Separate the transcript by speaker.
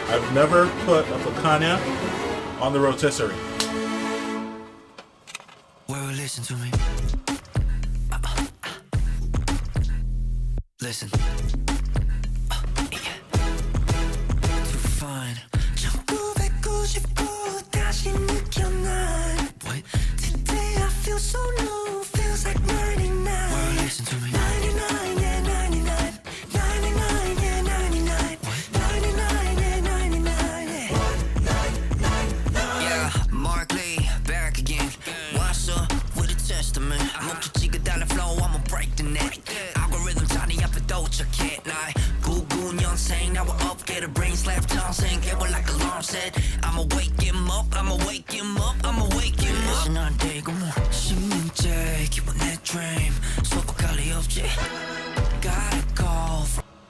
Speaker 1: I've never put a picanha on the rotisserie.
Speaker 2: Well, listen to me. Listen. Too fine. 1999. 다시 느껴 난. What? Today I feel so low. Feels like 99. Well, listen to me. 99, yeah, 99. 99, yeah, 99. What? 99, yeah, 99, yeah. Yeah, Mark Lee, back again. What's up with a testament? 목적지가 달라 flow, I'ma break the net. Algorithm 자리 앞에 도착해. 나의 99년생 나와 업계를 brain slap 평생 깨워 like alarm set. I'ma wake him up, I'ma wake him up, I'ma wake him up. 난 되고 뭐 10년째 기본 내 dream 소박할 리 없지.